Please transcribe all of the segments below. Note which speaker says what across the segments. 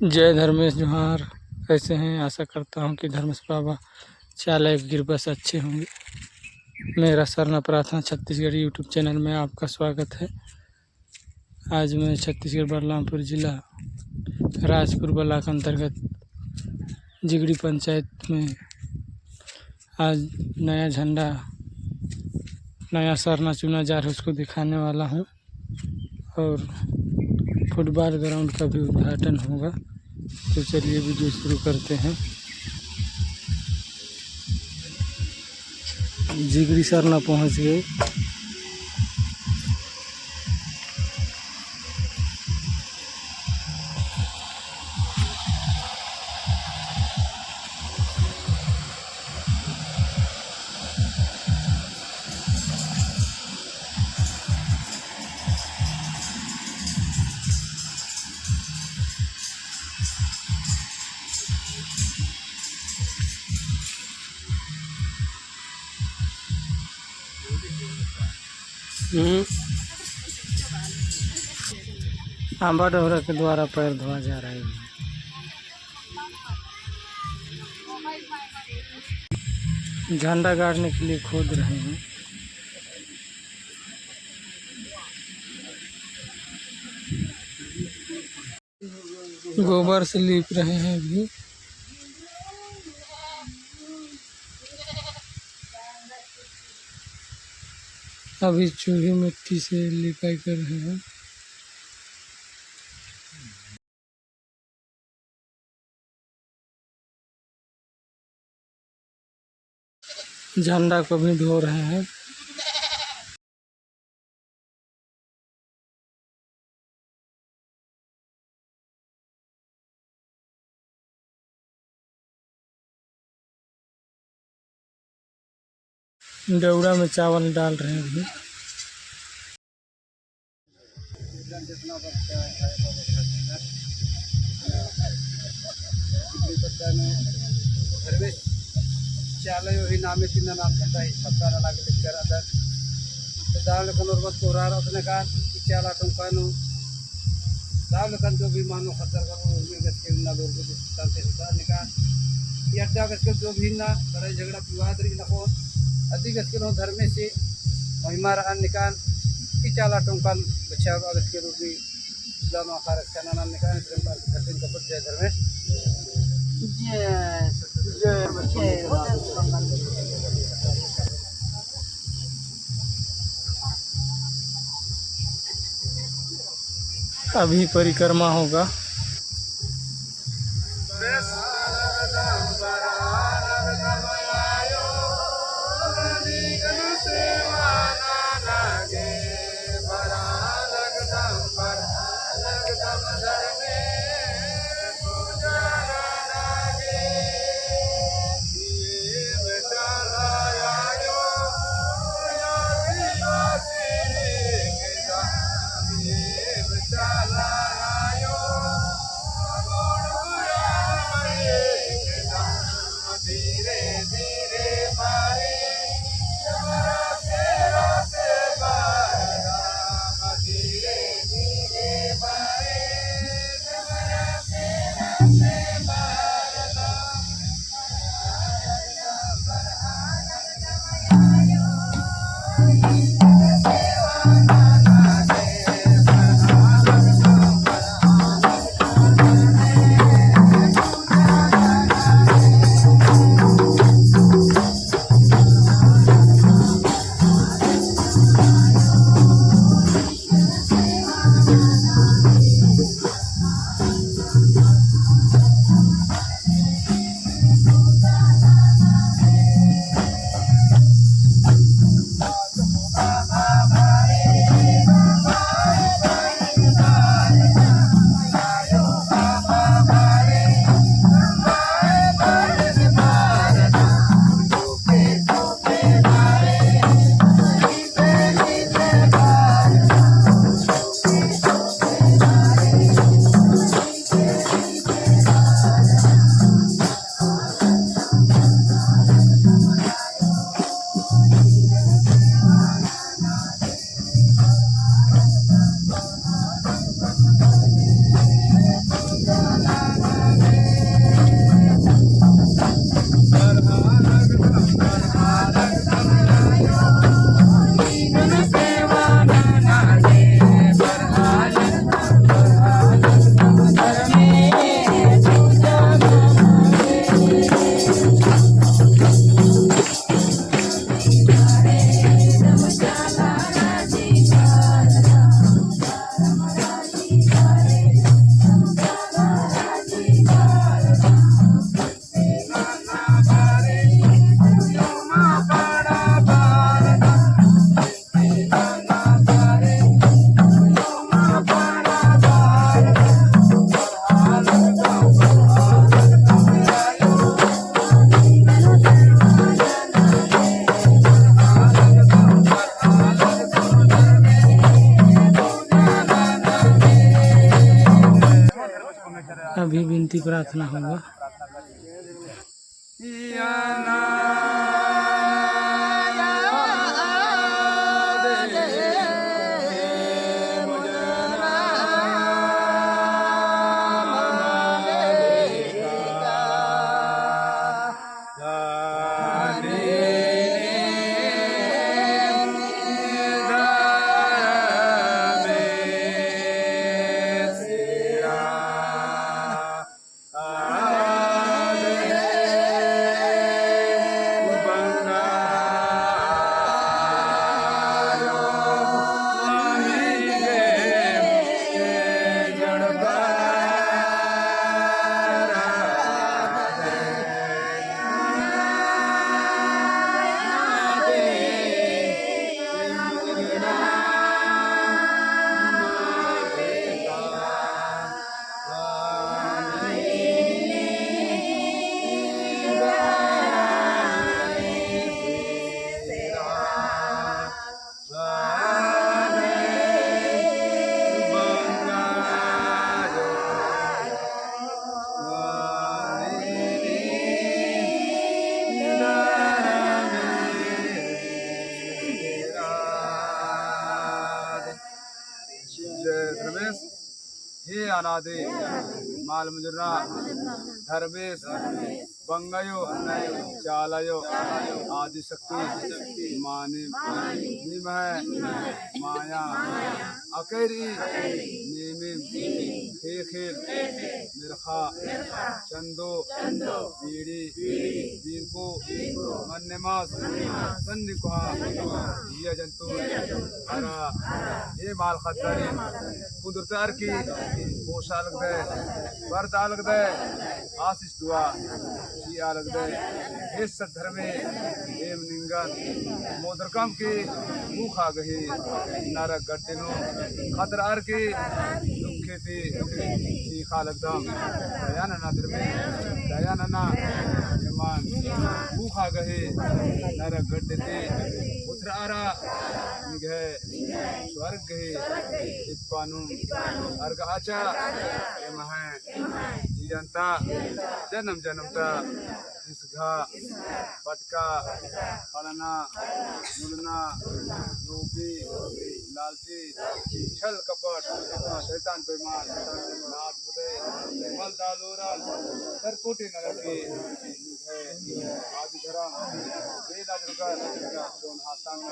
Speaker 1: जय धर्मेश जोहार। कैसे हैं? आशा करता हूं कि धर्मेश बाबा चालक गिरबस अच्छे होंगे। मेरा सरना प्रार्थना छत्तीसगढ़ यूट्यूब चैनल में आपका स्वागत है। आज मैं छत्तीसगढ़ बलरामपुर जिला राजपुर ब्लॉक अंतर्गत जिगड़ी पंचायत में आज नया झंडा नया सरना चुना जा रहा है, उसको दिखाने वाला हूं। और फुटबॉल ग्राउंड का भी उद्घाटन होगा। तो चलिए वीडियो शुरू करते हैं। जिगड़ी सरना पहुंच गए। आंबा डोहरा के द्वारा पैर धोआ जा रहा है। झंडा गाड़ने के लिए खोद रहे हैं। गोबर से लीप रहे हैं अभी। अभी चूल्हे मिट्टी से लिपाई कर रहे हैं। झंडा को भी धो रहे हैं। दौड़ा में चावल डाल रहे हैं अभी।
Speaker 2: चालय वही नामे तीन नाम झंडा ही पत्ता लगे लेक्चर अदर दाल कन और बस कोरार उसने कहा चाला टंकानो दाल कन जो भी मानो खतर करो उसमें गस के ना लोग को चलते ने कहा ये अड्डा गस के जो भी ना लड़ाई झगड़ा विवाद रही ना हो अधिक गस के नो धर्म से महिमा रहा निकाल की चाला टंकान बच्चा गस के रूप में जानो आकार रखना नाम निकाल प्रेम पाल धरती कपट जय धर्मेश
Speaker 1: अभी परिक्रमा होगा। अभी विनती प्रार्थना होगा।
Speaker 2: धर्मेश हे अनादि माल मुजरा धर्मेश बंगयो चालयो आदिशक्ति माने निमह माया अकेरी नेमिम खेल मिर्खा चंदो बीड़ी बीरको मन्नेमास सन्निकुहा ये जंतु हरा ये माल खतरी कुदरतार की पोषा लग दे वर्दा लग दे आशीष दुआ जी लग दे हे सद्धर्मे हेम निंगन मोदरकम की मुखा गही नरक गड्डिनो खतरार की दुखे थी चीखा लगदम दयानना धर्मे दयानना यमान मुखा गही नरक गड्डे थी उतरारा निगहे स्वर्ग गही इत्पानु अर्घ आचा यमह जीवंता जन्म जन्मता इसघा पटका खड़ना मुलना लोभी लालची छल कपट शैतान बेईमान नाद मुदे मल दालोरा सरकोटी नरकी आदि धर्म बेला जुगर सोन हाथांग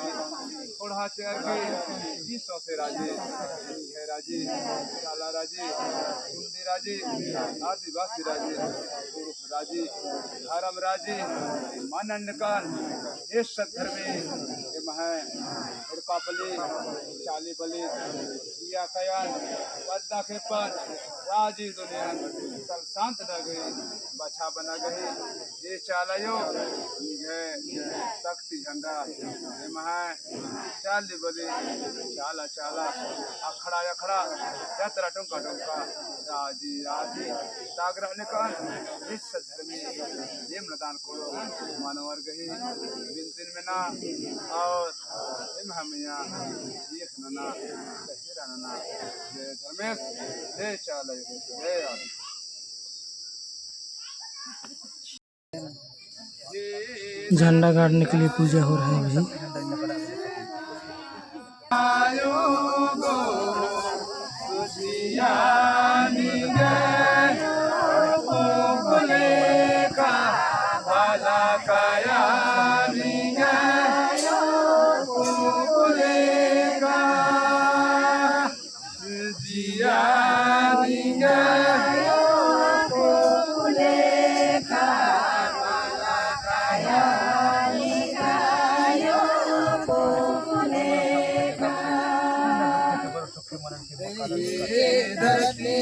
Speaker 2: कोढ़ा चेयर की सौ से राजे है राजे काला राजे कुंदी राजे आदिवासी राजे पुरुष राजे धर्म राजे मानंडकान ये सद्धर्मे ये मह उड़कापली चाली बली किया कयान पद्दा के पर राजी दुनिया कल शांत न गई बछा बना गई ये चालयो है शक्ति झंडा ये मह चाली बली चाला चाला अखड़ा अखड़ा यात्रा टुंका टुंका राजी राजी ताग्रह निकान इस धर्मी ये मदान कोड़ो मानवर गही बिनतिन में ना और इम हमिया ये नना तहरा नना ये धर्मेश ये चाले ये आदि
Speaker 1: झंडा गाड़ने के लिए पूजा हो रहा है अभी।
Speaker 2: धरती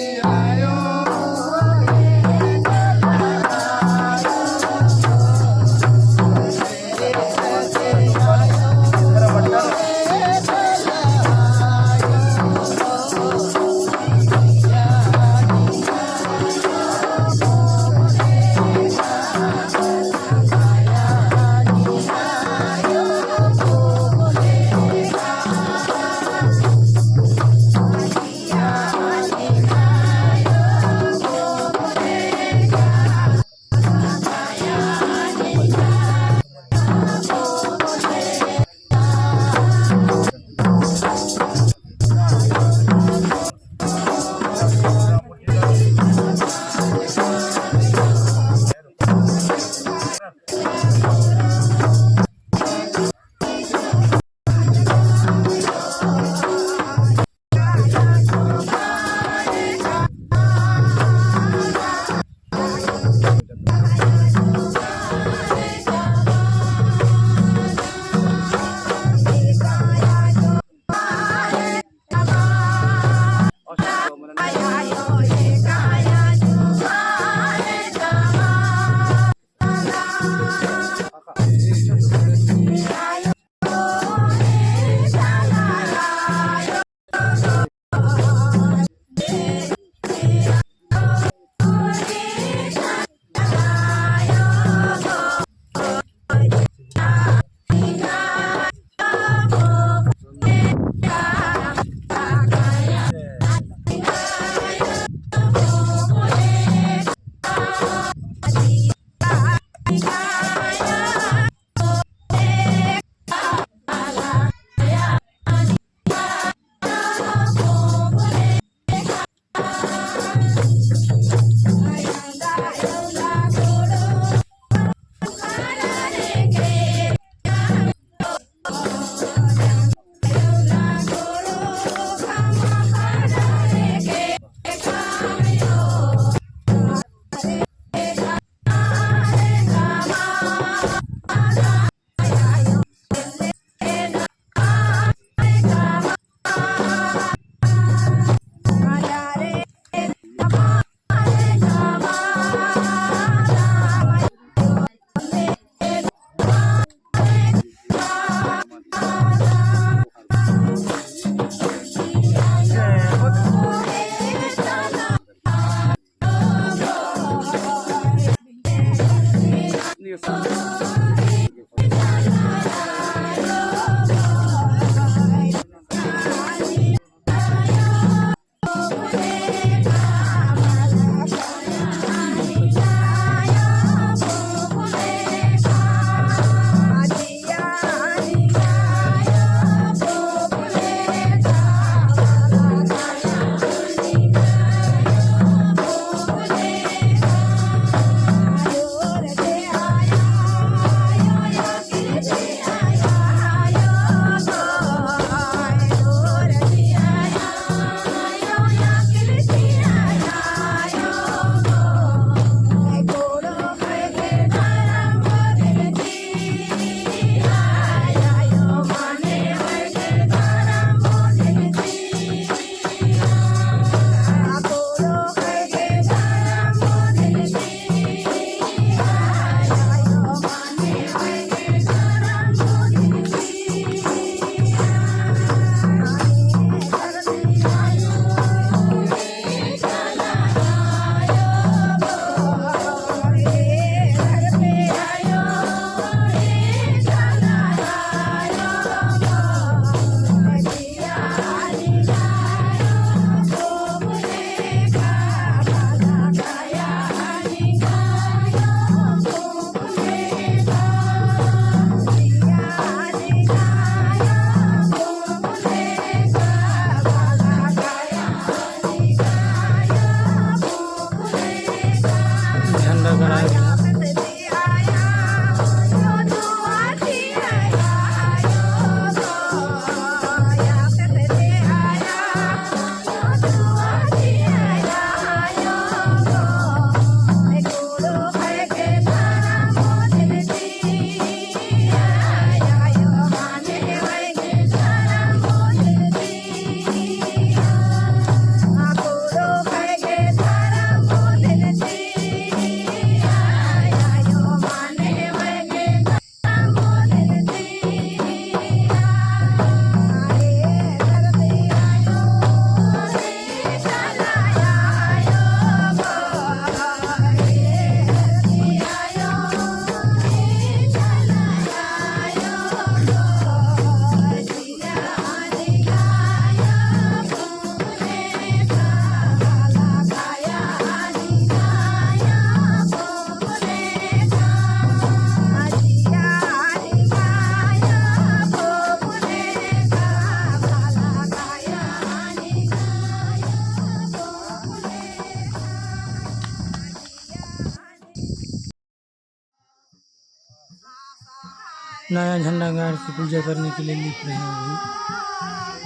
Speaker 1: नया झंडा गाड़ के पूजा करने के लिए लिख रहे हैं अभी।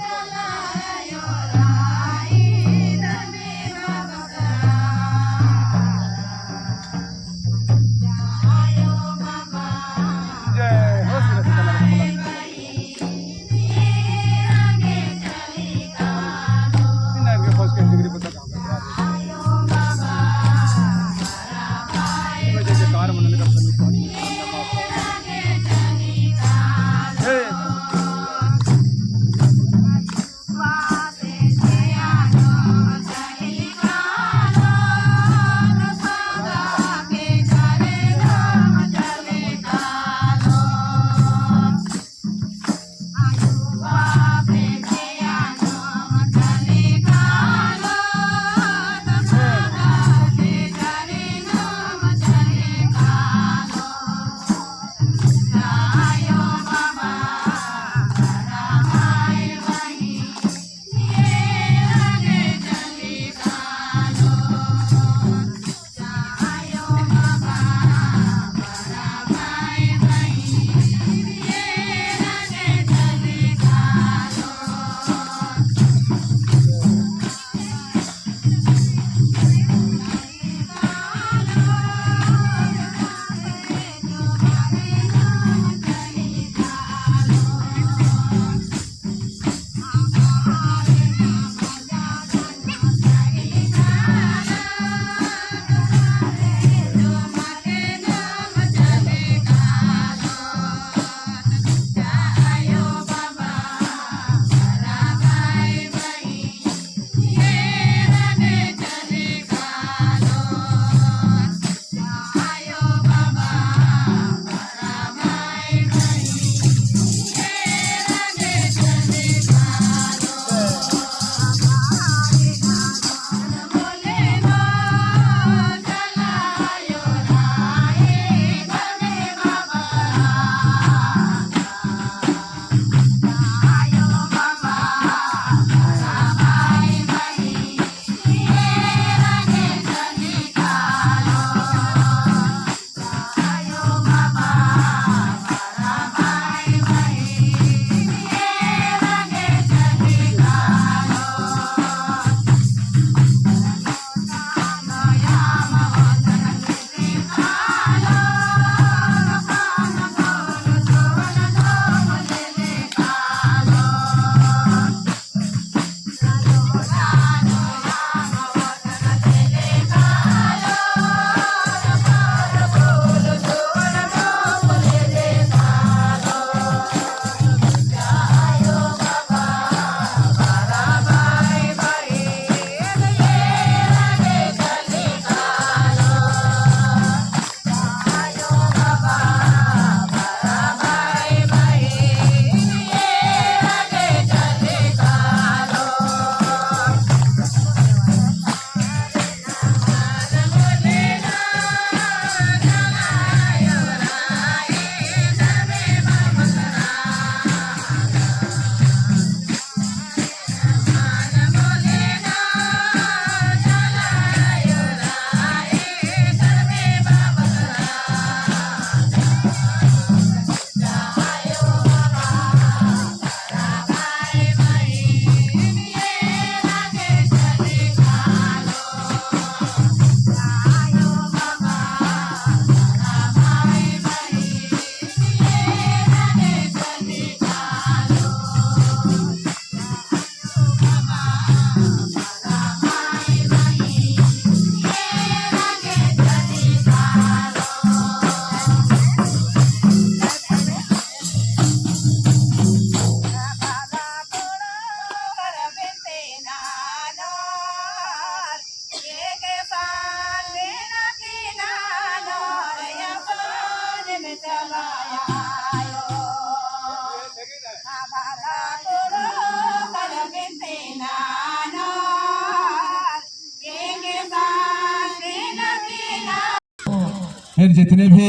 Speaker 3: फिर जितने भी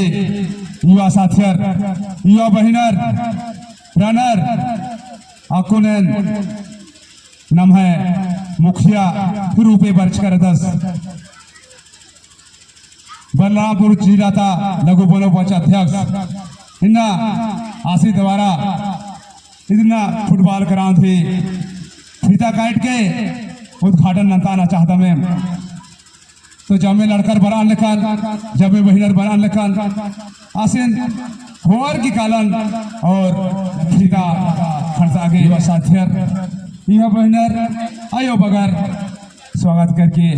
Speaker 3: युवा साथियर युवा बहिनर रनर आकुनन नाम है मुखिया रूपे बर्च कर दस बलरामपुर जिला था लघु वनोपज अध्यक्ष इन्ना आसी द्वारा इतना फुटबॉल ग्राउंड थी फीता काट के उद्घाटन नताना चाहता मैं तो जब में लड़कर बरान लिखल जब में बहिनर बरान लिखल आसिन होर की कालन और फीता खड़ता आगे साथियर यह बहिनर आयो बगर स्वागत करके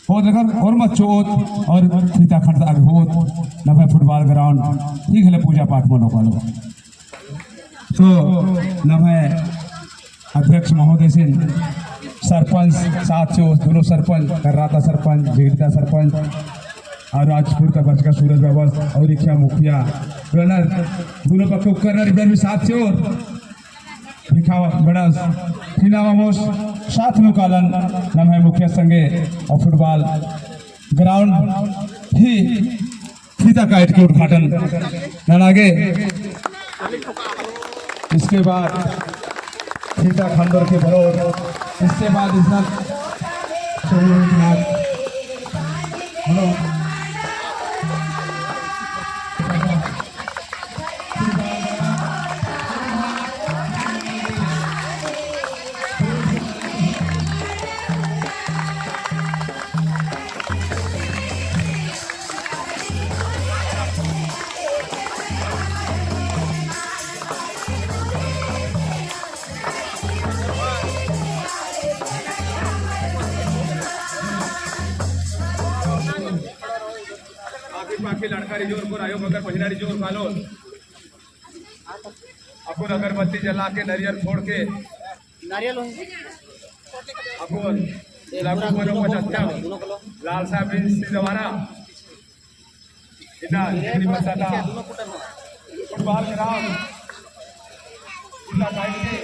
Speaker 3: और अगर और मत चोत और फीता खड़ता आगे होत नभे फुटबॉल ग्राउंड ठीक है पूजा पाठ मनो पालो तो नभे अध्यक्ष महोदय से सरपंच साथ से दोनों सरपंच कर्राता सरपंच झीरता सरपंच और राजपुर का बचका सूरज बाबा और इख्या मुखिया रनर दोनों पक्ष उपकरण इधर भी साथ से और दिखावा बड़ा फिनावामोस साथ में कालन नाम है मुखिया संगे और फुटबॉल ग्राउंड ही फीता काट के उद्घाटन न आगे इसके बाद फीता खंडोर के बरोर इसके बाद इसका हेलो
Speaker 4: बाकी लड़का जोर को आयो मगर महिला जोर खालो अपन अगरबत्ती जला के नारियल फोड़ के नारियल अपन लागू बनो 75 लाल साहब से दोबारा इधर इतनी मसाला फुटबॉल ग्राउंड इतना टाइम से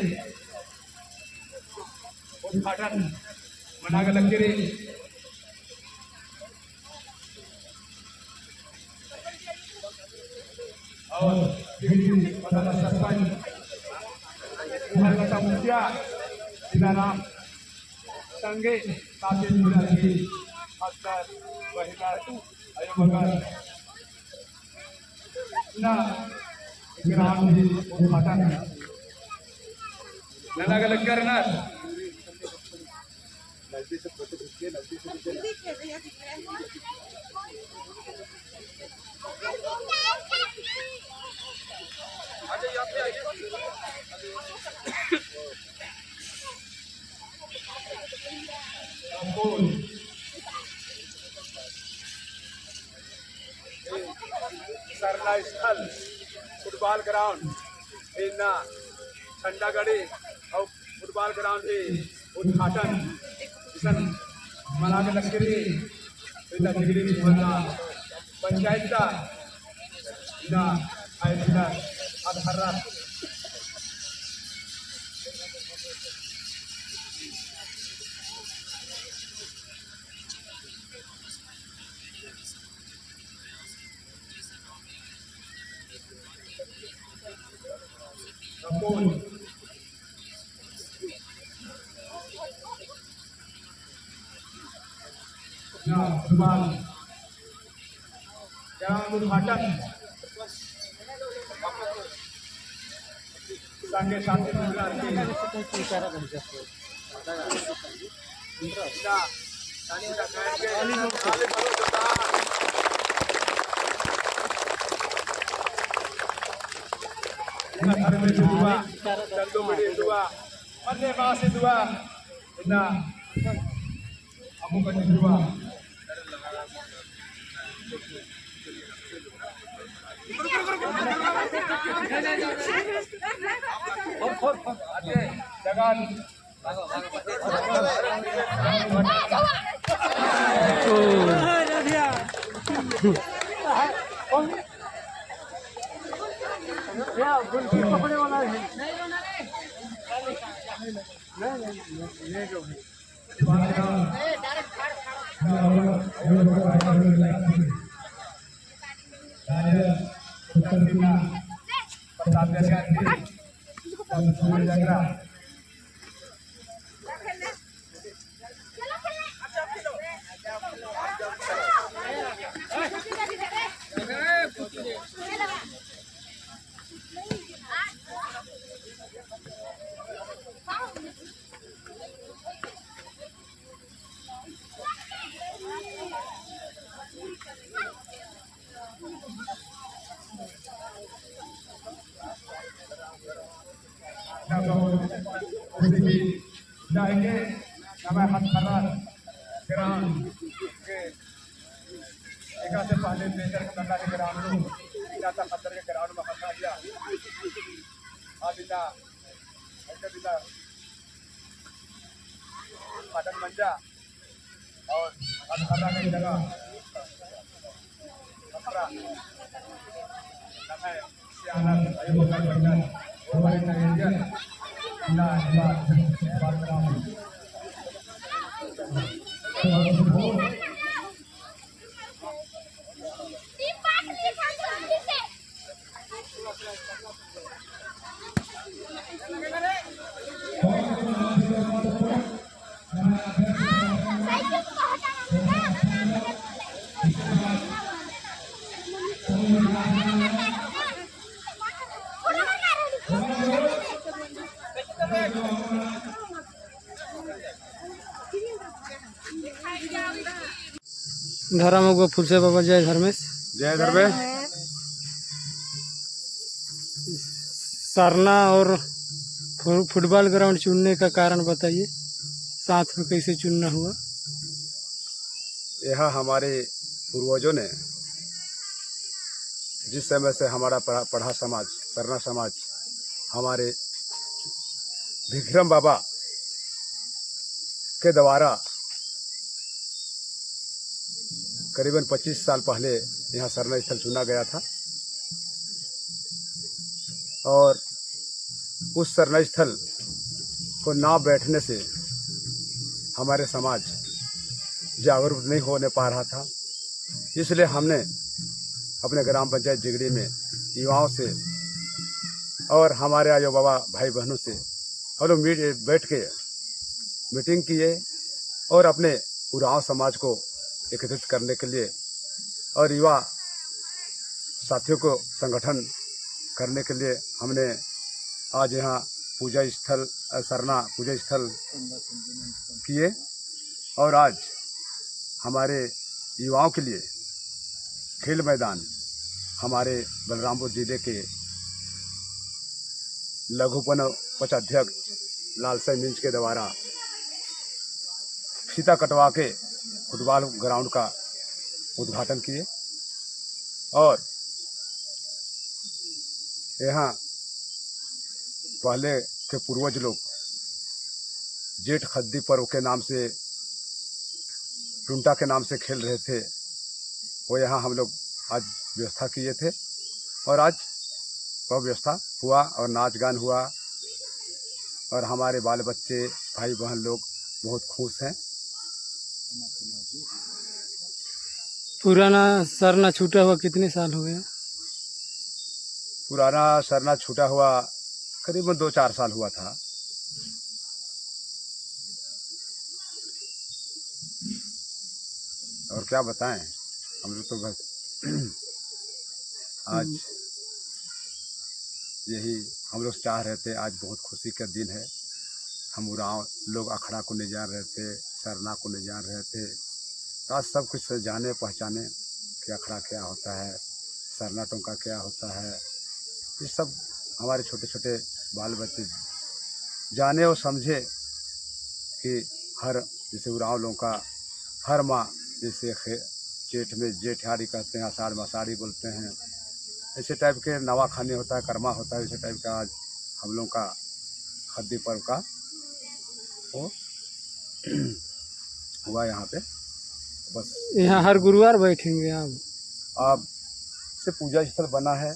Speaker 4: उद्घाटन मना के लग रही और सरपंच मुखिया सीताराम संगे साथी अक्सर महिला आयो मगर ना ग्राम उद्घाटन लगा लग करना सरला स्थल फुटबॉल ग्राउंड इना ठंडागढ़ी और फुटबॉल ग्राउंड के उद्घाटन इसन मना के लक्ष्मी इना डिग्री पंचायत का इना आयोजना आधार उद्घाटन संगे साथी दुआ मध्य मास दुआ इतना अमुक दुआ ही जाएंगे हमें हथकरघा ग्राम के एक से पहले बेहतर करना के ग्राउंड में जाता खतर के ग्राउंड में फंसा दिया आदिता ऐसे दिला पाटन मंजा और हथकरघा की जगह खतरा समय सियाना आयोग का बंधन और बड़े इंडियन ना बात कर रहा हूं
Speaker 1: धर्म गो फूल से बाबा जय धर्मेश।
Speaker 4: जय धर्मेश।
Speaker 1: सरना और फुटबॉल ग्राउंड चुनने का कारण बताइए, साथ में कैसे चुनना हुआ?
Speaker 4: यह हमारे पूर्वजों ने जिस समय से हमारा पढ़ा समाज सरना समाज हमारे विक्रम बाबा के द्वारा करीबन 25 साल पहले यहाँ सरना स्थल चुना गया था और उस सरना स्थल को ना बैठने से हमारे समाज जागरूक नहीं होने पा रहा था। इसलिए हमने अपने ग्राम पंचायत जिगड़ी में युवाओं से और हमारे आयो बाबा भाई बहनों से हम लोग बैठ के मीटिंग किए और अपने उरांव समाज को एकत्रित करने के लिए और युवा साथियों को संगठन करने के लिए हमने आज यहाँ पूजा स्थल सरना पूजा स्थल किए और आज हमारे युवाओं के लिए खेल मैदान हमारे बलरामपुर जिले के लघुपन कोषाध्यक्ष लालसाई मिंज के द्वारा फीता कटवा के फुटबॉल ग्राउंड का उद्घाटन किए और यहाँ पहले के पूर्वज लोग जेठ खद्दी पर्व के नाम से टुंटा के नाम से खेल रहे थे, वो यहाँ हम लोग आज व्यवस्था किए थे और आज वह व्यवस्था हुआ और नाच गान हुआ और हमारे बाल बच्चे भाई बहन लोग बहुत खुश हैं।
Speaker 1: पुराना सरना छूटा हुआ कितने साल हो गए?
Speaker 4: पुराना सरना छूटा हुआ करीबन 2-4 साल हुआ था। और क्या बताएं, हम लोग तो बस आज यही हम लोग चाह रहे थे। आज बहुत खुशी का दिन है। हम उरांव लोग अखड़ा को नहीं जान रहे थे, सरना को नहीं जान रहे थे, तो आज सब कुछ जाने पहचाने कि अखड़ा क्या होता है, सरना टोंका क्या होता है। ये सब हमारे छोटे छोटे बाल बच्चे जाने और समझे कि हर जैसे उरांव लोगों का हर माह जैसे जेठ में जेठियारी कहते हैं, आषाढ़ में आषाढ़ी बोलते हैं, ऐसे टाइप के नवा खाने होता है, कर्मा होता है, ऐसे टाइप का आज हम लोगों का खद्दी पर्व का वो हुआ यहाँ पे। बस
Speaker 1: यहाँ हर गुरुवार बैठेंगे आप?
Speaker 4: अब से पूजा स्थल बना है।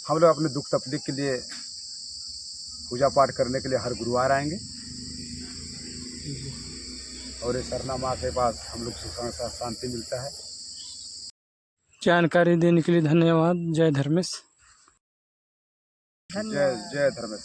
Speaker 4: हम लोग अपने दुख तकलीफ के लिए पूजा पाठ करने के लिए हर गुरुवार आएंगे और इस सरना माँ के पास हम लोग सुख शांति मिलता है।
Speaker 1: जानकारी देने के लिए धन्यवाद। जय धर्मेश।
Speaker 4: जय जय धर्मेश।